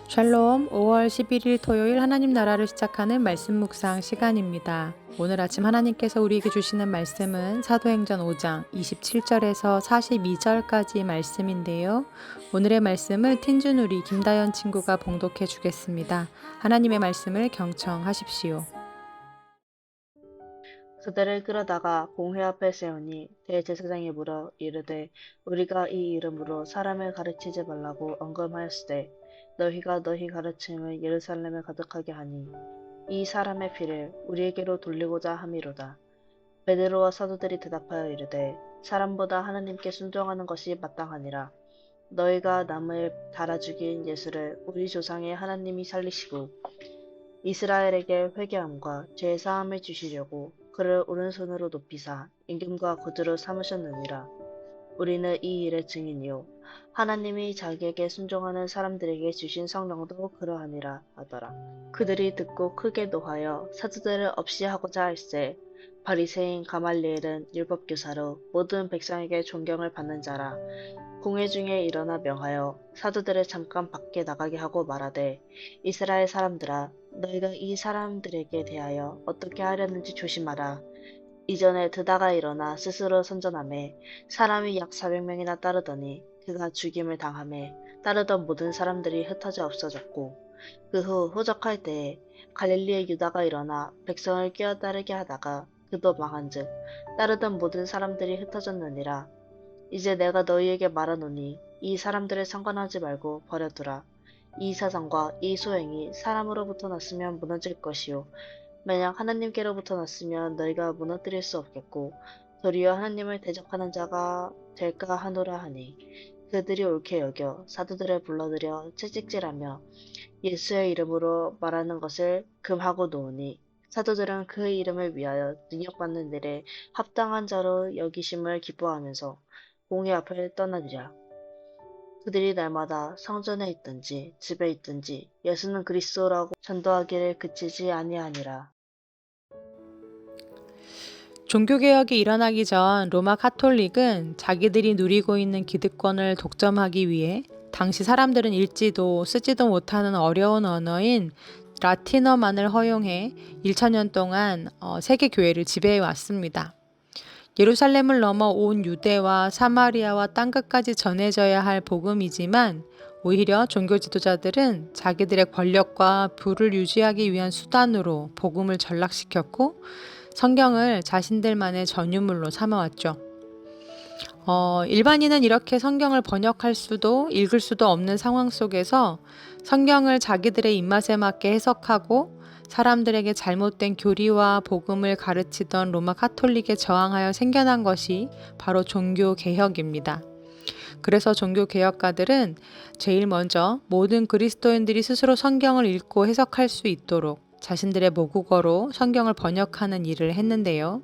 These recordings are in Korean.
샬롬 5월 11일 토요일 하나님 나라를 시작하는 말씀 묵상 시간입니다. 오늘 아침 하나님께서 우리에게 주시는 말씀은 사도행전 5장 27절에서 42절까지 말씀인데요. 오늘의 말씀을 틴주누리 김다연 친구가 봉독해 주겠습니다. 하나님의 말씀을 경청하십시오. 그들을 끌어다가 공회 앞에 세우니 대제사장이 물어 이르되 우리가 이 이름으로 사람을 가르치지 말라고 언금하였으되 너희가 너희 가르침을 예루살렘에 가득하게 하니 이 사람의 피를 우리에게로 돌리고자 함이로다. 베드로와 사도들이 대답하여 이르되 사람보다 하나님께 순종하는 것이 마땅하니라. 너희가 남을 달아 죽인 예수를 우리 조상의 하나님이 살리시고 이스라엘에게 회개함과 죄 사함을 주시려고 그를 오른손으로 높이사 임금과 구주로 삼으셨느니라. 우리는 이 일의 증인이요 하나님이 자기에게 순종하는 사람들에게 주신 성령도 그러하니라 하더라. 그들이 듣고 크게 노하여 사도들을 없이 하고자 할세. 바리새인 가말리엘은 율법교사로 모든 백성에게 존경을 받는 자라. 공회 중에 일어나 명하여 사도들을 잠깐 밖에 나가게 하고 말하되 이스라엘 사람들아 너희가 이 사람들에게 대하여 어떻게 하려는지 조심하라. 이전에 드다가 일어나 스스로 선전하매 사람이 약 400명이나 따르더니 그가 죽임을 당하매 따르던 모든 사람들이 흩어져 없어졌고 그 후 호적할 때에 갈릴리의 유다가 일어나 백성을 끼어따르게 하다가 그도 망한즉 따르던 모든 사람들이 흩어졌느니라. 이제 내가 너희에게 말하노니 이 사람들을 상관하지 말고 버려두라. 이 사상과 이 소행이 사람으로부터 났으면 무너질 것이요 만약 하나님께로부터 났으면 너희가 무너뜨릴 수 없겠고 도리어 하나님을 대적하는 자가 될까 하노라 하니 그들이 옳게 여겨 사도들을 불러들여 채찍질하며 예수의 이름으로 말하는 것을 금하고 놓으니 사도들은 그 이름을 위하여 능력받는 일에 합당한 자로 여기심을 기뻐하면서 공회 앞을 떠나니라. 그들이 날마다 성전에 있든지 집에 있든지 예수는 그리스도라고 전도하기를 그치지 아니하니라. 종교개혁이 일어나기 전 로마 카톨릭은 자기들이 누리고 있는 기득권을 독점하기 위해 당시 사람들은 읽지도 쓰지도 못하는 어려운 언어인 라틴어만을 허용해 1천년 동안 세계 교회를 지배해 왔습니다. 예루살렘을 넘어 온 유대와 사마리아와 땅끝까지 전해져야 할 복음이지만 오히려 종교 지도자들은 자기들의 권력과 부를 유지하기 위한 수단으로 복음을 전락시켰고 성경을 자신들만의 전유물로 삼아왔죠. 일반인은 이렇게 성경을 번역할 수도 읽을 수도 없는 상황 속에서 성경을 자기들의 입맛에 맞게 해석하고 사람들에게 잘못된 교리와 복음을 가르치던 로마 카톨릭에 저항하여 생겨난 것이 바로 종교개혁입니다. 그래서 종교개혁가들은 제일 먼저 모든 그리스도인들이 스스로 성경을 읽고 해석할 수 있도록 자신들의 모국어로 성경을 번역하는 일을 했는데요.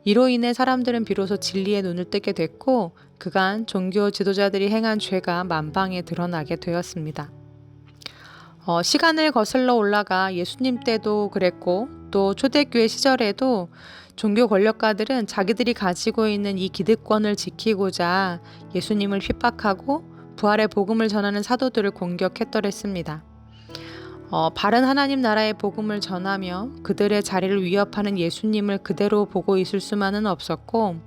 이로 인해 사람들은 비로소 진리의 눈을 뜨게 됐고 그간 종교 지도자들이 행한 죄가 만방에 드러나게 되었습니다. 시간을 거슬러 올라가 예수님 때도 그랬고 또 초대교회 시절에도 종교 권력가들은 자기들이 가지고 있는 이 기득권을 지키고자 예수님을 핍박하고 부활의 복음을 전하는 사도들을 공격했더랬습니다. 바른 하나님 나라의 복음을 전하며 그들의 자리를 위협하는 예수님을 그대로 보고 있을 수만은 없었고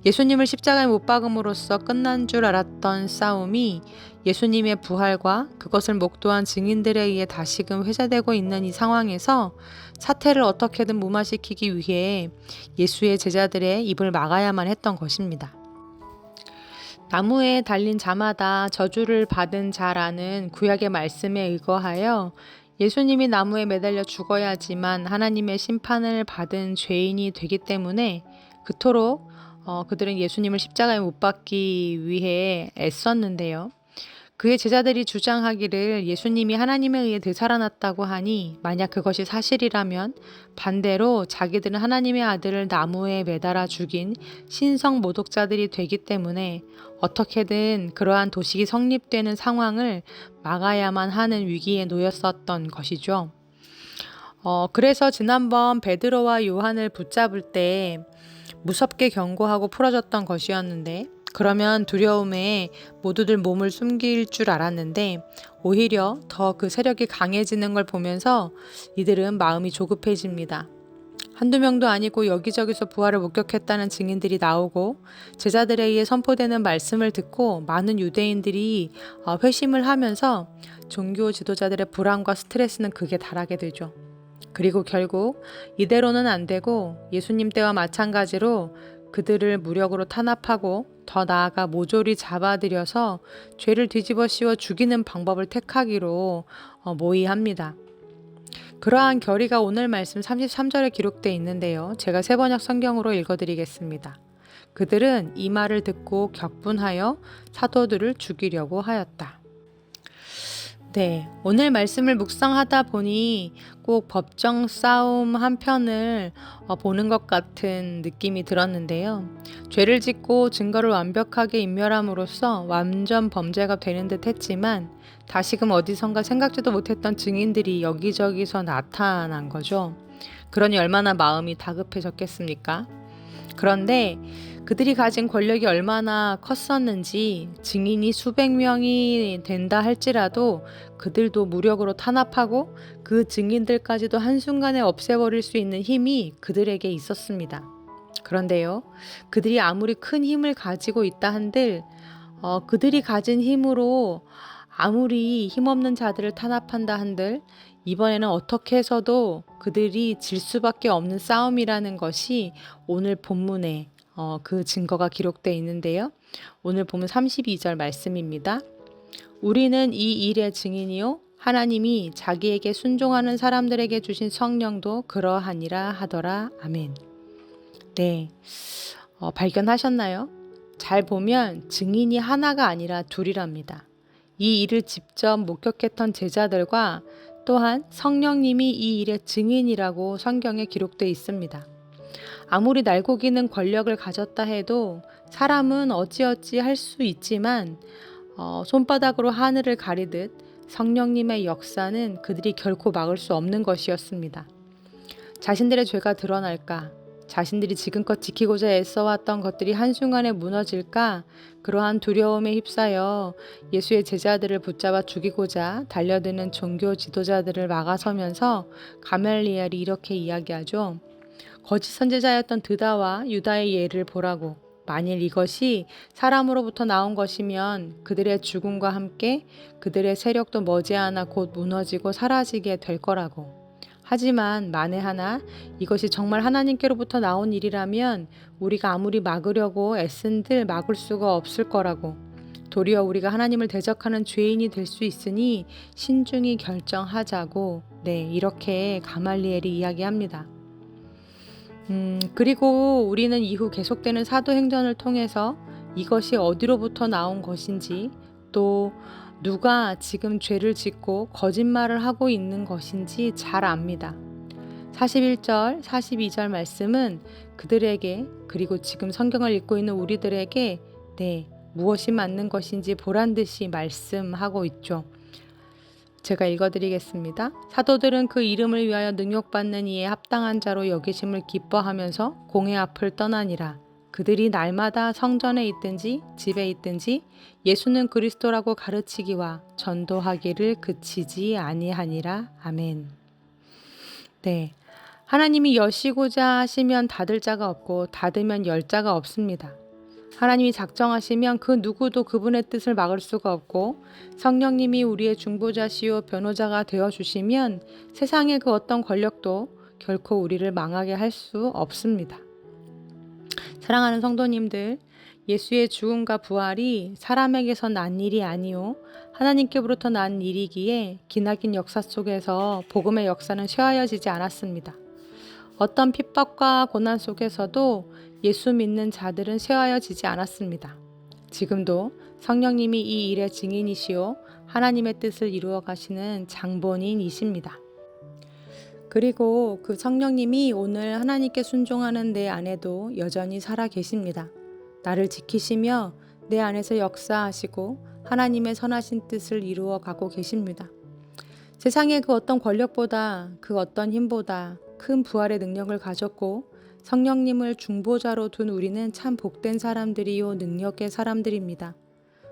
예수님을 십자가에 못 박음으로써 끝난 줄 알았던 싸움이 예수님의 부활과 그것을 목도한 증인들에 의해 다시금 회자되고 있는 이 상황에서 사태를 어떻게든 무마시키기 위해 예수의 제자들의 입을 막아야만 했던 것입니다. 나무에 달린 자마다 저주를 받은 자라는 구약의 말씀에 의거하여 예수님이 나무에 매달려 죽어야지만 하나님의 심판을 받은 죄인이 되기 때문에 그토록 그들은 예수님을 십자가에 못 박기 위해 애썼는데요. 그의 제자들이 주장하기를 예수님이 하나님에 의해 되살아났다고 하니 만약 그것이 사실이라면 반대로 자기들은 하나님의 아들을 나무에 매달아 죽인 신성 모독자들이 되기 때문에 어떻게든 그러한 도식이 성립되는 상황을 막아야만 하는 위기에 놓였었던 것이죠. 그래서 지난번 베드로와 요한을 붙잡을 때 무섭게 경고하고 풀어줬던 것이었는데 그러면 두려움에 모두들 몸을 숨길 줄 알았는데 오히려 더 그 세력이 강해지는 걸 보면서 이들은 마음이 조급해집니다. 한두 명도 아니고 여기저기서 부활을 목격했다는 증인들이 나오고 제자들에 의해 선포되는 말씀을 듣고 많은 유대인들이 회심을 하면서 종교 지도자들의 불안과 스트레스는 극에 달하게 되죠. 그리고 결국 이대로는 안 되고 예수님 때와 마찬가지로 그들을 무력으로 탄압하고 더 나아가 모조리 잡아들여서 죄를 뒤집어 씌워 죽이는 방법을 택하기로 모의합니다. 그러한 결의가 오늘 말씀 33절에 기록되어 있는데요. 제가 세번역 성경으로 읽어드리겠습니다. 그들은 이 말을 듣고 격분하여 사도들을 죽이려고 하였다. 네, 오늘 말씀을 묵상하다 보니 꼭 법정 싸움 한 편을 보는 것 같은 느낌이 들었는데요. 죄를 짓고 증거를 완벽하게 인멸함으로써 완전 범죄가 되는 듯 했지만 다시금 어디선가 생각지도 못했던 증인들이 여기저기서 나타난 거죠. 그러니 얼마나 마음이 다급해졌겠습니까? 그런데 그들이 가진 권력이 얼마나 컸었는지 증인이 수백 명이 된다 할지라도 그들도 무력으로 탄압하고 그 증인들까지도 한순간에 없애버릴 수 있는 힘이 그들에게 있었습니다. 그런데요, 그들이 아무리 큰 힘을 가지고 있다 한들 그들이 가진 힘으로 아무리 힘없는 자들을 탄압한다 한들 이번에는 어떻게 해서도 그들이 질 수밖에 없는 싸움이라는 것이 오늘 본문에 그 증거가 기록되어 있는데요. 오늘 보면 32절 말씀입니다. 우리는 이 일의 증인이요 하나님이 자기에게 순종하는 사람들에게 주신 성령도 그러하니라 하더라. 아멘. 네, 발견하셨나요? 잘 보면 증인이 하나가 아니라 둘이랍니다. 이 일을 직접 목격했던 제자들과 또한 성령님이 이 일의 증인이라고 성경에 기록되어 있습니다. 아무리 날고기는 권력을 가졌다 해도 사람은 어찌어찌 할 수 있지만 손바닥으로 하늘을 가리듯 성령님의 역사는 그들이 결코 막을 수 없는 것이었습니다. 자신들의 죄가 드러날까? 자신들이 지금껏 지키고자 애써왔던 것들이 한순간에 무너질까? 그러한 두려움에 휩싸여 예수의 제자들을 붙잡아 죽이고자 달려드는 종교 지도자들을 막아서면서 가말리엘이 이렇게 이야기하죠. 거짓 선지자였던 드다와 유다의 예를 보라고. 만일 이것이 사람으로부터 나온 것이면 그들의 죽음과 함께 그들의 세력도 머지않아 곧 무너지고 사라지게 될 거라고. 하지만 만에 하나 이것이 정말 하나님께로부터 나온 일이라면 우리가 아무리 막으려고 애쓴들 막을 수가 없을 거라고. 도리어 우리가 하나님을 대적하는 죄인이 될 수 있으니 신중히 결정하자고. 네, 이렇게 가말리엘이 이야기합니다. 그리고 우리는 이후 계속되는 사도행전을 통해서 이것이 어디로부터 나온 것인지 또 누가 지금 죄를 짓고 거짓말을 하고 있는 것인지 잘 압니다. 41절, 42절 말씀은 그들에게 그리고 지금 성경을 읽고 있는 우리들에게 무엇이 맞는 것인지 보란듯이 말씀하고 있죠. 제가 읽어드리겠습니다. 사도들은 그 이름을 위하여 능욕받는 이에 합당한 자로 여기심을 기뻐하면서 공회 앞을 떠나니라. 그들이 날마다 성전에 있든지 집에 있든지 예수는 그리스도라고 가르치기와 전도하기를 그치지 아니하니라. 아멘. 네, 하나님이 여시고자 하시면 닫을 자가 없고 닫으면 열 자가 없습니다. 하나님이 작정하시면 그 누구도 그분의 뜻을 막을 수가 없고 성령님이 우리의 중보자시요 변호자가 되어주시면 세상의 그 어떤 권력도 결코 우리를 망하게 할 수 없습니다. 사랑하는 성도님들, 예수의 죽음과 부활이 사람에게서 난 일이 아니요 하나님께로부터 난 일이기에 기나긴 역사 속에서 복음의 역사는 쇠하여지지 않았습니다. 어떤 핍박과 고난 속에서도 예수 믿는 자들은 쇠하여지지 않았습니다. 지금도 성령님이 이 일의 증인이시요 하나님의 뜻을 이루어 가시는 장본인이십니다. 그리고 그 성령님이 오늘 하나님께 순종하는 내 안에도 여전히 살아 계십니다. 나를 지키시며 내 안에서 역사하시고 하나님의 선하신 뜻을 이루어 가고 계십니다. 세상의 그 어떤 권력보다 그 어떤 힘보다 큰 부활의 능력을 가졌고 성령님을 중보자로 둔 우리는 참 복된 사람들이요 능력의 사람들입니다.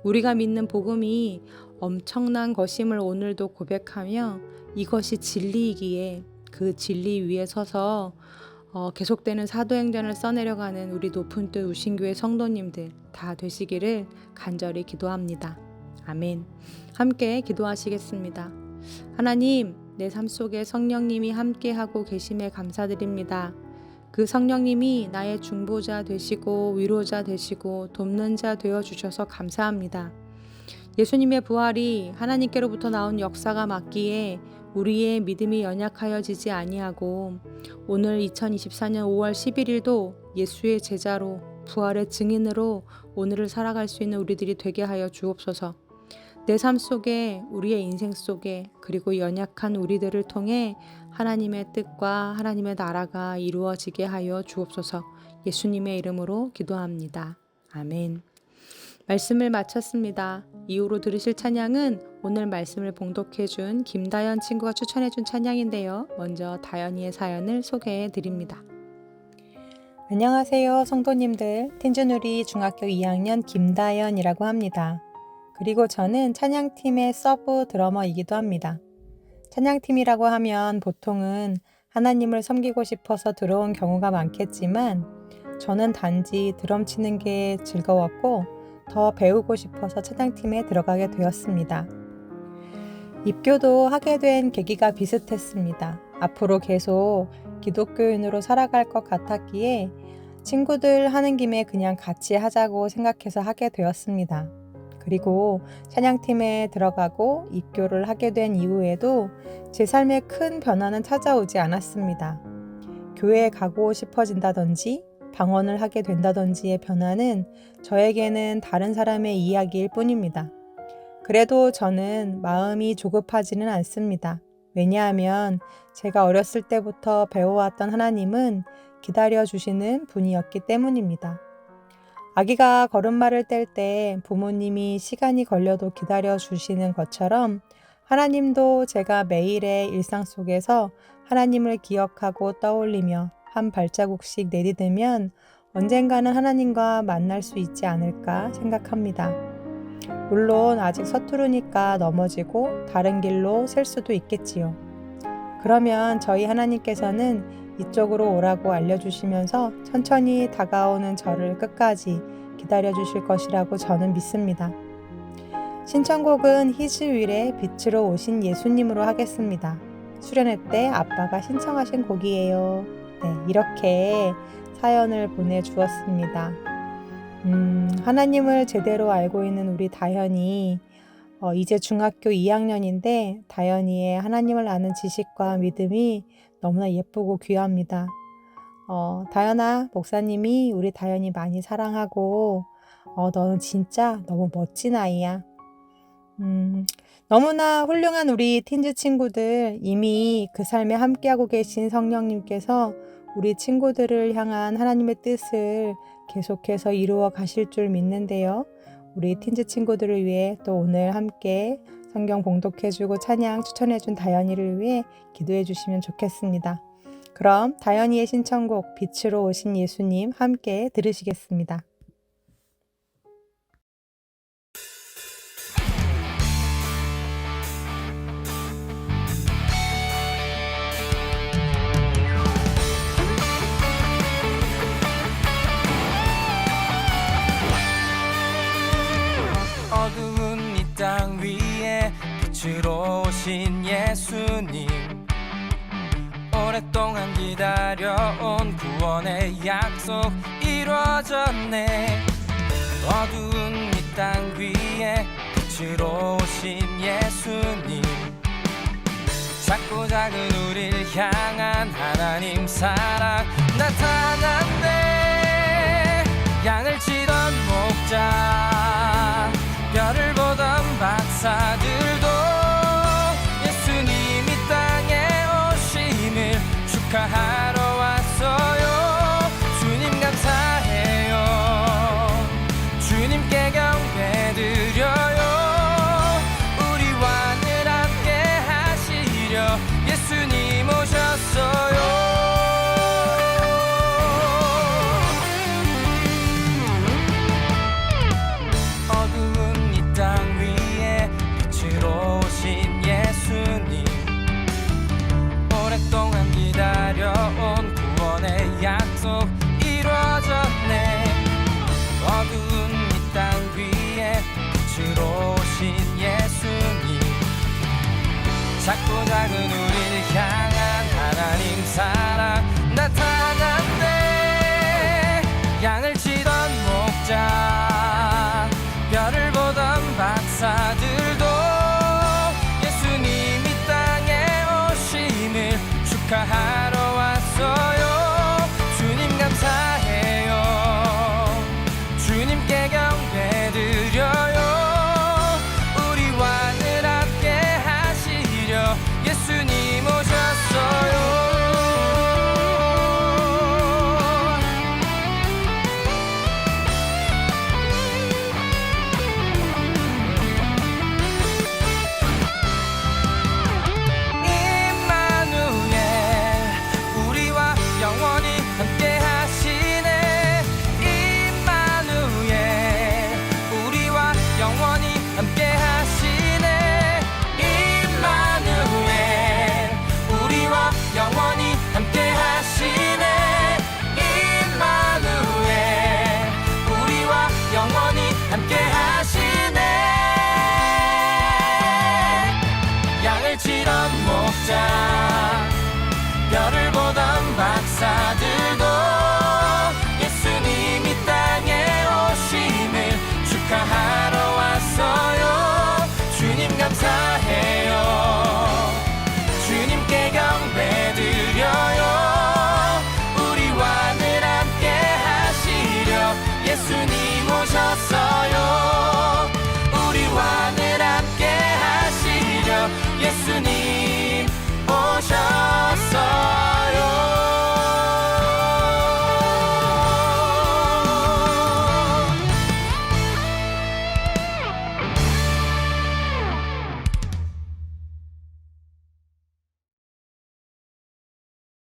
우리가 믿는 복음이 엄청난 것임을 오늘도 고백하며 이것이 진리이기에 그 진리 위에 서서 계속되는 사도행전을 써내려가는 우리 높은 뜻 우신교회 성도님들 다 되시기를 간절히 기도합니다. 아멘. 함께 기도하시겠습니다. 하나님, 내 삶 속에 성령님이 함께하고 계심에 감사드립니다. 그 성령님이 나의 중보자 되시고 위로자 되시고 돕는 자 되어주셔서 감사합니다. 예수님의 부활이 하나님께로부터 나온 역사가 맞기에 우리의 믿음이 연약하여지지 아니하고 오늘 2024년 5월 11일도 예수의 제자로 부활의 증인으로 오늘을 살아갈 수 있는 우리들이 되게 하여 주옵소서. 내 삶 속에 우리의 인생 속에 그리고 연약한 우리들을 통해 하나님의 뜻과 하나님의 나라가 이루어지게 하여 주옵소서. 예수님의 이름으로 기도합니다. 아멘. 말씀을 마쳤습니다. 이후로 들으실 찬양은 오늘 말씀을 봉독해 준 김다연 친구가 추천해 준 찬양인데요. 먼저 다연이의 사연을 소개해 드립니다. 안녕하세요 성도님들. 텐즈누리 중학교 2학년 김다연이라고 합니다. 그리고 저는 찬양팀의 서브 드러머이기도 합니다. 찬양팀이라고 하면 보통은 하나님을 섬기고 싶어서 들어온 경우가 많겠지만 저는 단지 드럼 치는 게 즐거웠고 더 배우고 싶어서 찬양팀에 들어가게 되었습니다. 입교도 하게 된 계기가 비슷했습니다. 앞으로 계속 기독교인으로 살아갈 것 같았기에 친구들 하는 김에 그냥 같이 하자고 생각해서 하게 되었습니다. 그리고 찬양팀에 들어가고 입교를 하게 된 이후에도 제 삶에 큰 변화는 찾아오지 않았습니다. 교회에 가고 싶어진다든지 방언을 하게 된다든지의 변화는 저에게는 다른 사람의 이야기일 뿐입니다. 그래도 저는 마음이 조급하지는 않습니다. 왜냐하면 제가 어렸을 때부터 배워왔던 하나님은 기다려주시는 분이었기 때문입니다. 아기가 걸음마를 뗄 때 부모님이 시간이 걸려도 기다려주시는 것처럼 하나님도 제가 매일의 일상 속에서 하나님을 기억하고 떠올리며 한 발자국씩 내디디면 언젠가는 하나님과 만날 수 있지 않을까 생각합니다. 물론 아직 서투르니까 넘어지고 다른 길로 셀 수도 있겠지요. 그러면 저희 하나님께서는 이쪽으로 오라고 알려주시면서 천천히 다가오는 저를 끝까지 기다려주실 것이라고 저는 믿습니다. 신청곡은 히즈윌의 빛으로 오신 예수님으로 하겠습니다. 수련회 때 아빠가 신청하신 곡이에요. 네, 이렇게 사연을 보내주었습니다. 하나님을 제대로 알고 있는 우리 다현이 이제 중학교 2학년인데 다현이의 하나님을 아는 지식과 믿음이 너무나 예쁘고 귀합니다. 다현아, 목사님이 우리 다현이 많이 사랑하고 너는 진짜 너무 멋진 아이야. 너무나 훌륭한 우리 틴즈 친구들, 이미 그 삶에 함께하고 계신 성령님께서 우리 친구들을 향한 하나님의 뜻을 계속해서 이루어 가실 줄 믿는데요. 우리 틴즈 친구들을 위해 또 오늘 함께 성경 봉독해주고 찬양 추천해준 다현이를 위해 기도해 주시면 좋겠습니다. 그럼 다현이의 신청곡 빛으로 오신 예수님 함께 들으시겠습니다. 어두운 이 땅 위에 빛으로 오신 예수님, 오랫동안 기다려온 구원의 약속 이루어졌네. 어두운 이 땅 위에 빛으로 오신 예수님, 작고 작은 우릴 향한 하나님 사랑 나타났네. 양을 치던 목자, 별을 보던 박사들도 예수님 이 땅에 오심을 축하하러 왔어요. 주님 감사해요. 주님께 경배드려요. 우리와 늘 함께 하시려 예수님 오셨어요. 작고 작은 우리를 향한 하나님 사랑 나타난대. 양을 치던 목자, 별을 보던 박사들도 예수님이 땅에 오심을 축하하러 왔어요. 주님 감사해요. 주님께 경배드려요. 우리와 늘 함께 하시려 예수님 오셨어요. 임마누엘 우리와 영원히 함께 하시네. 임마누엘 우리와 영원히 함께 하시네. 임마누엘 우리와 영원히 함께 하시네. 임마누엘 우리와 영원히 함께 하시네. 양을 치던 목자, 별을 보던 박사들도 예수님이 땅에 오심을 축하하러 왔어요. 주님 감사해요. 주님께 경배드려요. 우리와 늘 함께 하시려 예수님 오셨어요. 우리와 늘 함께 하시려 예수님